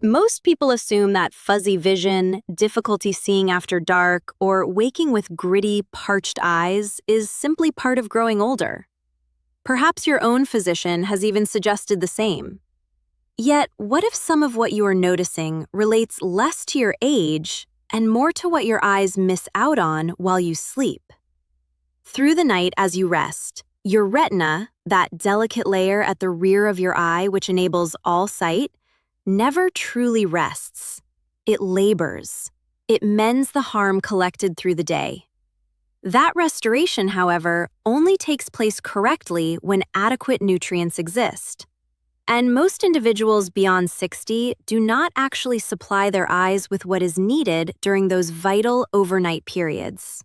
Most people assume that fuzzy vision, difficulty seeing after dark, or waking with gritty, parched eyes is simply part of growing older. Perhaps your own physician has even suggested the same. Yet, what if some of what you are noticing relates less to your age and more to what your eyes miss out on while you sleep? Through the night as you rest, your retina, that delicate layer at the rear of your eye which enables all sight, never truly rests. It labors. It mends the harm collected through the day. That restoration, however, only takes place correctly when adequate nutrients exist. And most individuals beyond 60 do not actually supply their eyes with what is needed during those vital overnight periods.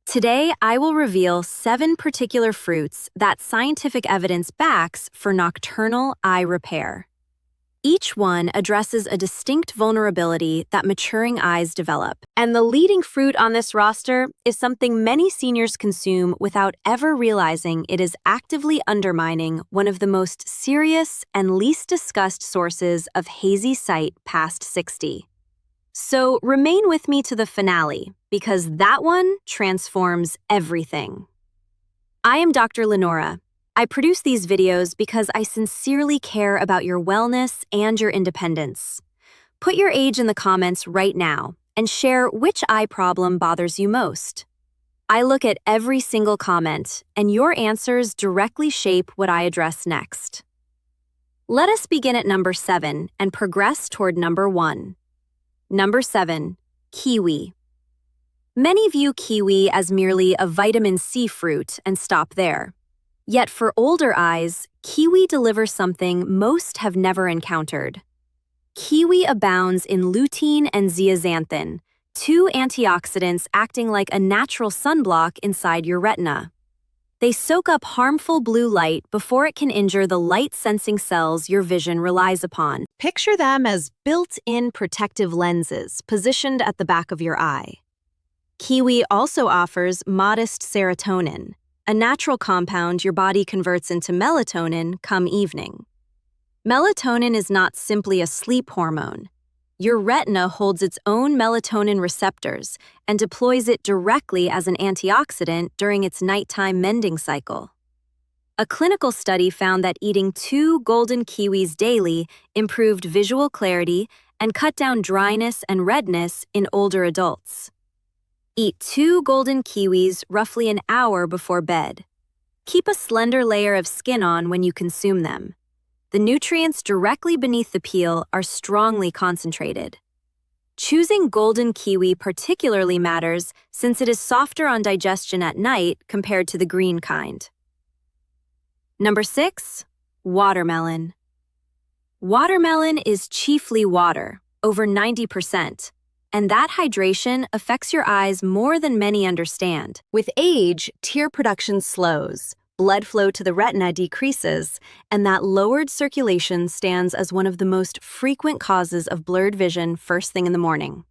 Today, I will reveal 7 particular fruits that scientific evidence backs for nocturnal eye repair. Each one addresses a distinct vulnerability that maturing eyes develop. And the leading fruit on this roster is something many seniors consume without ever realizing it is actively undermining one of the most serious and least discussed sources of hazy sight past 60. So remain with me to the finale, because that one transforms everything. I am Dr. Lenora. I produce these videos because I sincerely care about your wellness and your independence. Put your age in the comments right now and share which eye problem bothers you most. I look at every single comment, and your answers directly shape what I address next. Let us begin at number 7 and progress toward number 1. Number 7, kiwi. Many view kiwi as merely a vitamin C fruit and stop there. Yet for older eyes, kiwi delivers something most have never encountered. Kiwi abounds in lutein and zeaxanthin, 2 antioxidants acting like a natural sunblock inside your retina. They soak up harmful blue light before it can injure the light-sensing cells your vision relies upon. Picture them as built-in protective lenses positioned at the back of your eye. Kiwi also offers modest serotonin, a natural compound your body converts into melatonin come evening. Melatonin is not simply a sleep hormone. Your retina holds its own melatonin receptors and deploys it directly as an antioxidant during its nighttime mending cycle. A clinical study found that eating 2 golden kiwis daily improved visual clarity and cut down dryness and redness in older adults. Eat 2 golden kiwis roughly an hour before bed. Keep a slender layer of skin on when you consume them. The nutrients directly beneath the peel are strongly concentrated. Choosing golden kiwi particularly matters since it is softer on digestion at night compared to the green kind. Number 6, watermelon. Watermelon is chiefly water, over 90%. And that hydration affects your eyes more than many understand. With age, tear production slows, blood flow to the retina decreases, and that lowered circulation stands as one of the most frequent causes of blurred vision first thing in the morning.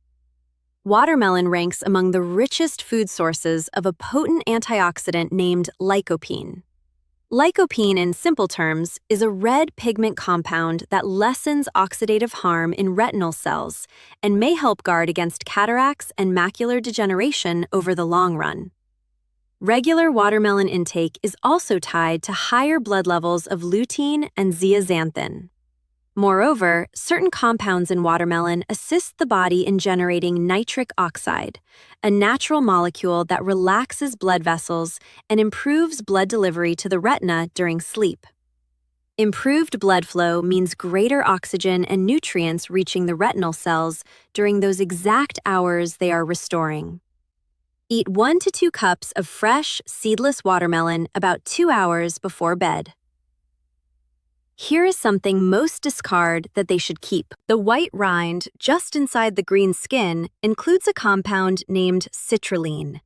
Watermelon ranks among the richest food sources of a potent antioxidant named lycopene. Lycopene, in simple terms, is a red pigment compound that lessens oxidative harm in retinal cells and may help guard against cataracts and macular degeneration over the long run. Regular watermelon intake is also tied to higher blood levels of lutein and zeaxanthin. Moreover, certain compounds in watermelon assist the body in generating nitric oxide, a natural molecule that relaxes blood vessels and improves blood delivery to the retina during sleep. Improved blood flow means greater oxygen and nutrients reaching the retinal cells during those exact hours they are restoring. Eat 1 to 2 cups of fresh, seedless watermelon about 2 hours before bed. Here is something most discard that they should keep. The white rind just inside the green skin includes a compound named citrulline.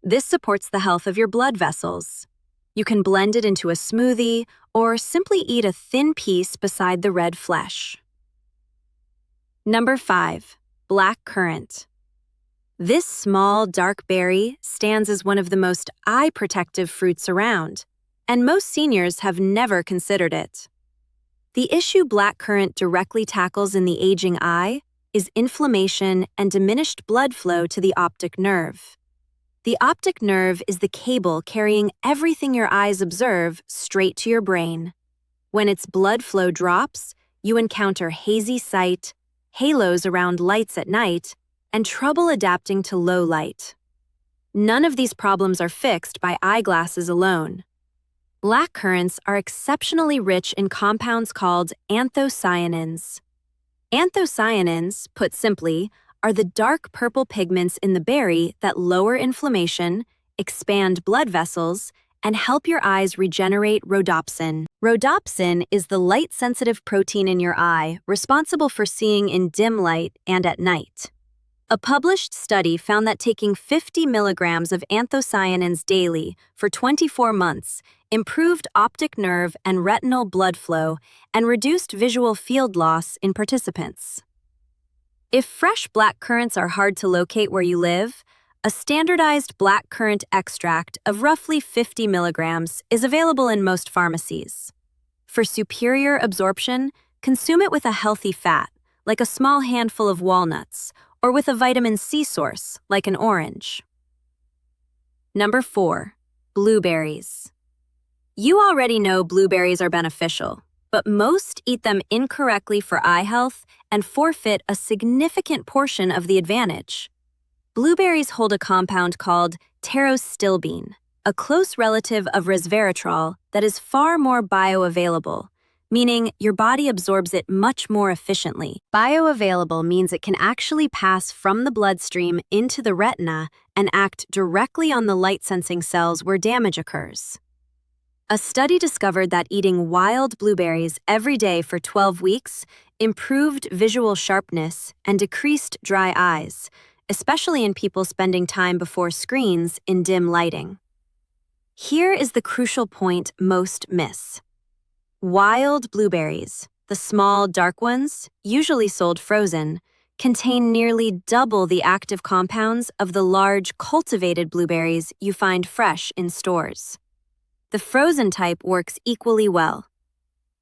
This supports the health of your blood vessels. You can blend it into a smoothie or simply eat a thin piece beside the red flesh. Number 5, blackcurrant. This small, dark berry stands as one of the most eye-protective fruits around, and most seniors have never considered it. The issue blackcurrant directly tackles in the aging eye is inflammation and diminished blood flow to the optic nerve. The optic nerve is the cable carrying everything your eyes observe straight to your brain. When its blood flow drops, you encounter hazy sight, halos around lights at night, and trouble adapting to low light. None of these problems are fixed by eyeglasses alone. Blackcurrants are exceptionally rich in compounds called anthocyanins. Anthocyanins, put simply, are the dark purple pigments in the berry that lower inflammation, expand blood vessels, and help your eyes regenerate rhodopsin. Rhodopsin is the light-sensitive protein in your eye responsible for seeing in dim light and at night. A published study found that taking 50 milligrams of anthocyanins daily for 24 months improved optic nerve and retinal blood flow and reduced visual field loss in participants. If fresh blackcurrants are hard to locate where you live, a standardized blackcurrant extract of roughly 50 milligrams is available in most pharmacies. For superior absorption, consume it with a healthy fat, like a small handful of walnuts, or with a vitamin C source, like an orange. Number 4. Blueberries. You already know blueberries are beneficial, but most eat them incorrectly for eye health and forfeit a significant portion of the advantage. Blueberries hold a compound called pterostilbene, a close relative of resveratrol that is far more bioavailable, meaning your body absorbs it much more efficiently. Bioavailable means it can actually pass from the bloodstream into the retina and act directly on the light-sensing cells where damage occurs. A study discovered that eating wild blueberries every day for 12 weeks improved visual sharpness and decreased dry eyes, especially in people spending time before screens in dim lighting. Here is the crucial point most miss. Wild blueberries, the small, dark ones, usually sold frozen, contain nearly double the active compounds of the large, cultivated blueberries you find fresh in stores. The frozen type works equally well.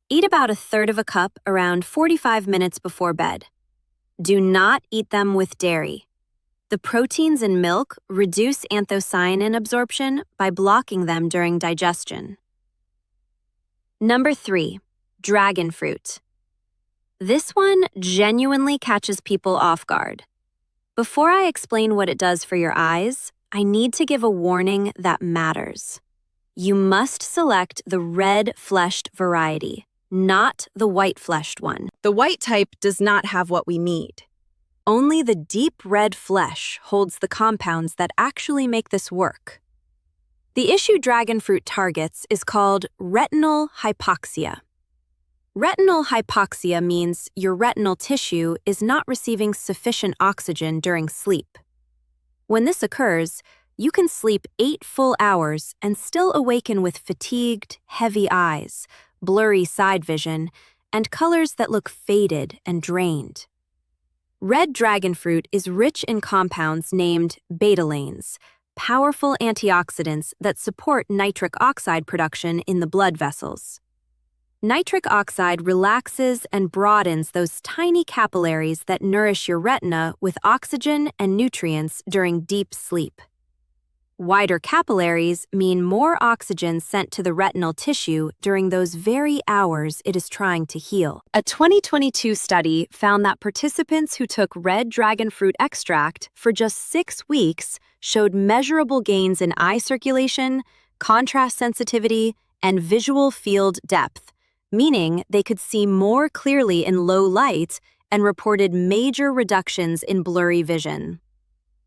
Eat about a third of a cup around 45 minutes before bed. Do not eat them with dairy. The proteins in milk reduce anthocyanin absorption by blocking them during digestion. Number 3. Dragon fruit. This one genuinely catches people off guard. Before I explain what it does for your eyes, I need to give a warning that matters. You must select the red-fleshed variety, not the white-fleshed one. The white type does not have what we need. Only the deep red flesh holds the compounds that actually make this work. The issue dragon fruit targets is called retinal hypoxia. Retinal hypoxia means your retinal tissue is not receiving sufficient oxygen during sleep. When this occurs, you can sleep 8 full hours and still awaken with fatigued, heavy eyes, blurry side vision, and colors that look faded and drained. Red dragon fruit is rich in compounds named betalains, powerful antioxidants that support nitric oxide production in the blood vessels. Nitric oxide relaxes and broadens those tiny capillaries that nourish your retina with oxygen and nutrients during deep sleep. Wider capillaries mean more oxygen sent to the retinal tissue during those very hours it is trying to heal. A 2022 study found that participants who took red dragon fruit extract for just 6 weeks showed measurable gains in eye circulation, contrast sensitivity, and visual field depth, meaning they could see more clearly in low light and reported major reductions in blurry vision.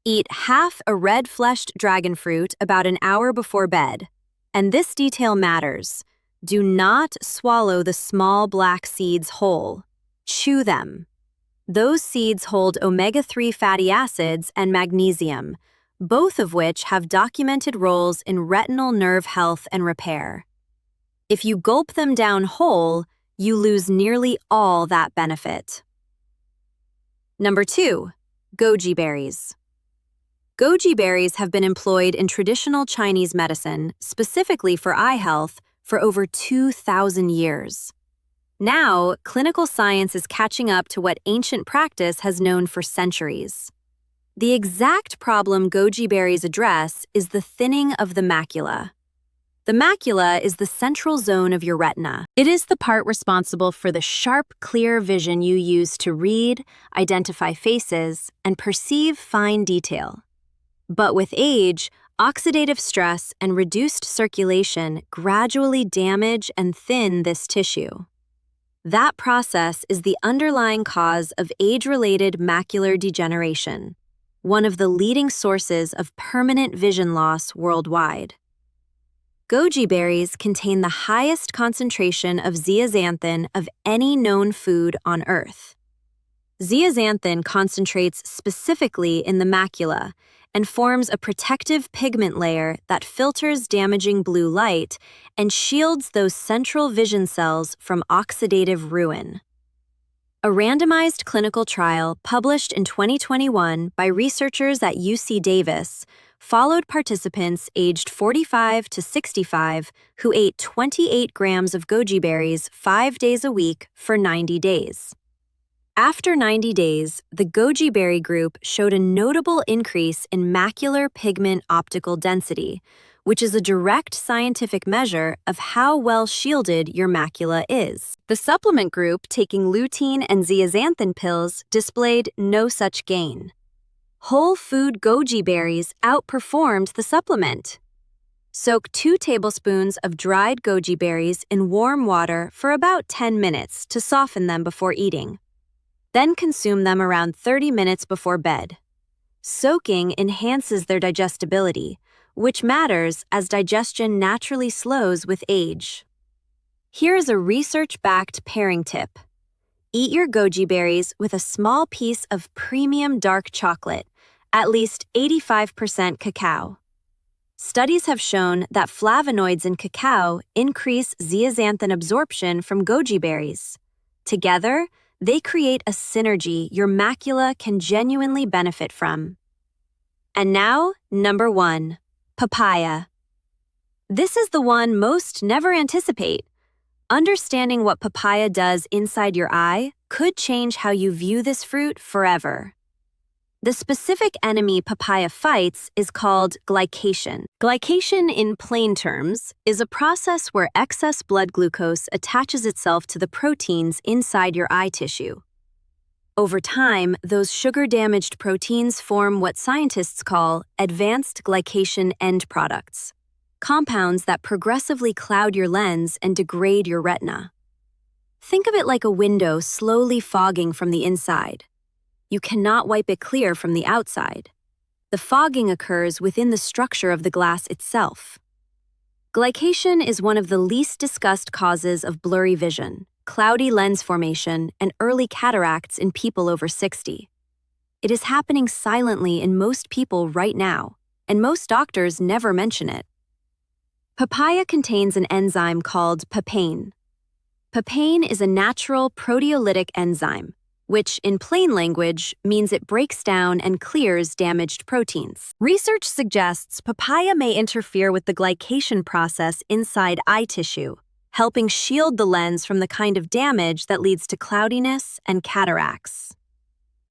Eat half a red-fleshed dragon fruit about an hour before bed. And this detail matters. Do not swallow the small black seeds whole. Chew them. Those seeds hold omega-3 fatty acids and magnesium, both of which have documented roles in retinal nerve health and repair. If you gulp them down whole, you lose nearly all that benefit. Number 2. Goji berries. Goji berries have been employed in traditional Chinese medicine, specifically for eye health, for over 2,000 years. Now, clinical science is catching up to what ancient practice has known for centuries. The exact problem goji berries address is the thinning of the macula. The macula is the central zone of your retina. It is the part responsible for the sharp, clear vision you use to read, identify faces, and perceive fine detail. But with age, oxidative stress and reduced circulation gradually damage and thin this tissue. That process is the underlying cause of age-related macular degeneration, one of the leading sources of permanent vision loss worldwide. Goji berries contain the highest concentration of zeaxanthin of any known food on Earth. Zeaxanthin concentrates specifically in the macula and forms a protective pigment layer that filters damaging blue light and shields those central vision cells from oxidative ruin. A randomized clinical trial published in 2021 by researchers at UC Davis followed participants aged 45 to 65 who ate 28 grams of goji berries 5 days a week for 90 days. After 90 days, the goji berry group showed a notable increase in macular pigment optical density, which is a direct scientific measure of how well shielded your macula is. The supplement group taking lutein and zeaxanthin pills displayed no such gain. Whole food goji berries outperformed the supplement. Soak 2 tablespoons of dried goji berries in warm water for about 10 minutes to soften them before eating. Then consume them around 30 minutes before bed. Soaking enhances their digestibility, which matters as digestion naturally slows with age. Here is a research-backed pairing tip. Eat your goji berries with a small piece of premium dark chocolate, at least 85% cacao. Studies have shown that flavonoids in cacao increase zeaxanthin absorption from goji berries. Together, they create a synergy your macula can genuinely benefit from. And now, number 1, papaya. This is the one most never anticipate. Understanding what papaya does inside your eye could change how you view this fruit forever. The specific enemy papaya fights is called glycation. Glycation, in plain terms, is a process where excess blood glucose attaches itself to the proteins inside your eye tissue. Over time, those sugar-damaged proteins form what scientists call advanced glycation end products, compounds that progressively cloud your lens and degrade your retina. Think of it like a window slowly fogging from the inside. You cannot wipe it clear from the outside. The fogging occurs within the structure of the glass itself. Glycation is one of the least discussed causes of blurry vision, cloudy lens formation, and early cataracts in people over 60. It is happening silently in most people right now, and most doctors never mention it. Papaya contains an enzyme called papain. Papain is a natural proteolytic enzyme, which, in plain language, means it breaks down and clears damaged proteins. Research suggests papaya may interfere with the glycation process inside eye tissue, helping shield the lens from the kind of damage that leads to cloudiness and cataracts.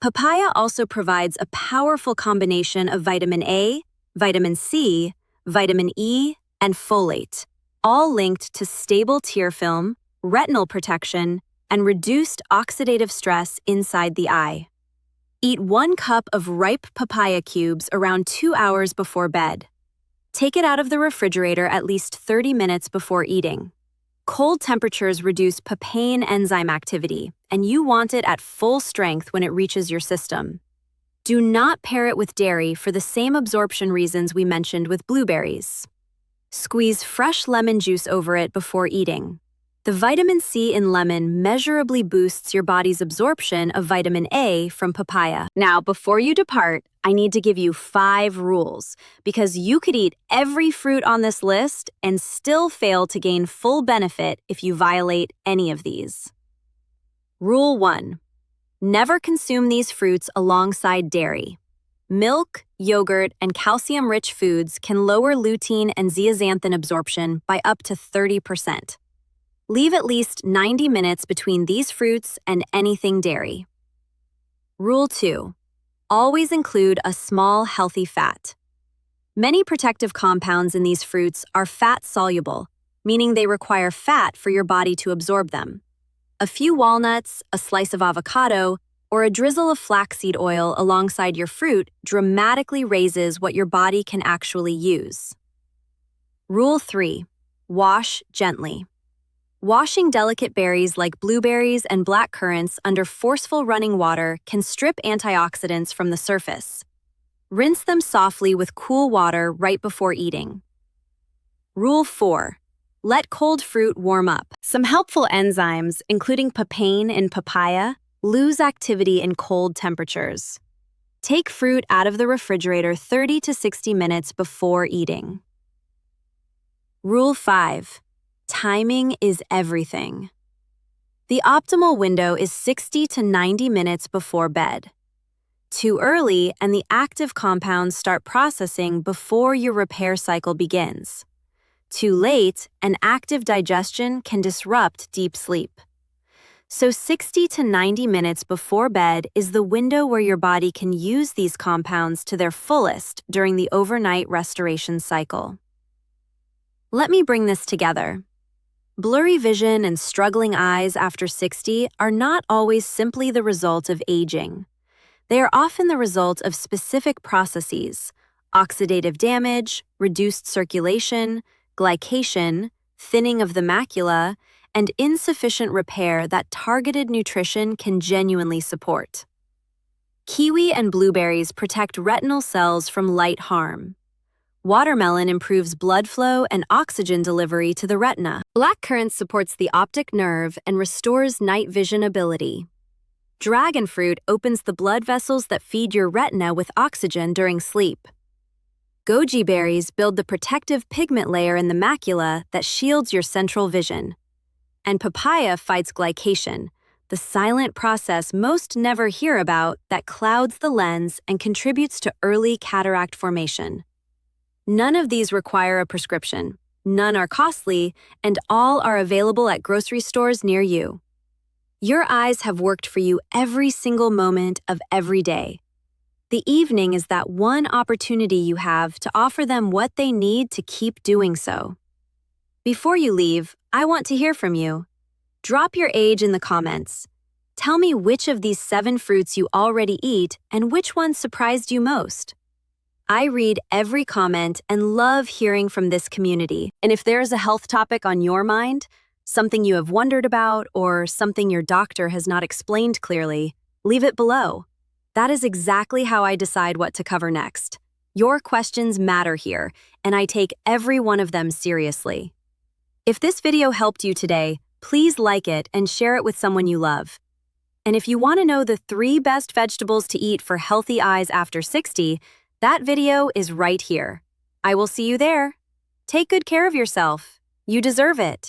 Papaya also provides a powerful combination of vitamin A, vitamin C, vitamin E, and folate, all linked to stable tear film, retinal protection, and reduced oxidative stress inside the eye. Eat 1 cup of ripe papaya cubes around 2 hours before bed. Take it out of the refrigerator at least 30 minutes before eating. Cold temperatures reduce papain enzyme activity, and you want it at full strength when it reaches your system. Do not pair it with dairy for the same absorption reasons we mentioned with blueberries. Squeeze fresh lemon juice over it before eating. The vitamin C in lemon measurably boosts your body's absorption of vitamin A from papaya. Now, before you depart, I need to give you 5 rules, because you could eat every fruit on this list and still fail to gain full benefit if you violate any of these. Rule 1. Never consume these fruits alongside dairy. Milk, yogurt, and calcium-rich foods can lower lutein and zeaxanthin absorption by up to 30%. Leave at least 90 minutes between these fruits and anything dairy. Rule 2. Always include a small, healthy fat. Many protective compounds in these fruits are fat-soluble, meaning they require fat for your body to absorb them. A few walnuts, a slice of avocado, or a drizzle of flaxseed oil alongside your fruit dramatically raises what your body can actually use. Rule 3. Wash gently. Washing delicate berries like blueberries and blackcurrants under forceful running water can strip antioxidants from the surface. Rinse them softly with cool water right before eating. Rule 4. Let cold fruit warm up. Some helpful enzymes, including papain in papaya, lose activity in cold temperatures. Take fruit out of the refrigerator 30 to 60 minutes before eating. Rule 5. Timing is everything. The optimal window is 60 to 90 minutes before bed. Too early and the active compounds start processing before your repair cycle begins. Too late and active digestion can disrupt deep sleep. So 60 to 90 minutes before bed is the window where your body can use these compounds to their fullest during the overnight restoration cycle. Let me bring this together. Blurry vision and struggling eyes after 60 are not always simply the result of aging. They are often the result of specific processes: oxidative damage, reduced circulation, glycation, thinning of the macula, and insufficient repair that targeted nutrition can genuinely support. Kiwi and blueberries protect retinal cells from light harm. Watermelon improves blood flow and oxygen delivery to the retina. Blackcurrants supports the optic nerve and restores night vision ability. Dragon fruit opens the blood vessels that feed your retina with oxygen during sleep. Goji berries build the protective pigment layer in the macula that shields your central vision. And papaya fights glycation, the silent process most never hear about that clouds the lens and contributes to early cataract formation. None of these require a prescription, none are costly, and all are available at grocery stores near you. Your eyes have worked for you every single moment of every day. The evening is that one opportunity you have to offer them what they need to keep doing so. Before you leave, I want to hear from you. Drop your age in the comments. Tell me which of these 7 fruits you already eat and which one surprised you most. I read every comment and love hearing from this community. And if there is a health topic on your mind, something you have wondered about, or something your doctor has not explained clearly, leave it below. That is exactly how I decide what to cover next. Your questions matter here, and I take every one of them seriously. If this video helped you today, please like it and share it with someone you love. And if you want to know the 3 best vegetables to eat for healthy eyes after 60, that video is right here. I will see you there. Take good care of yourself. You deserve it.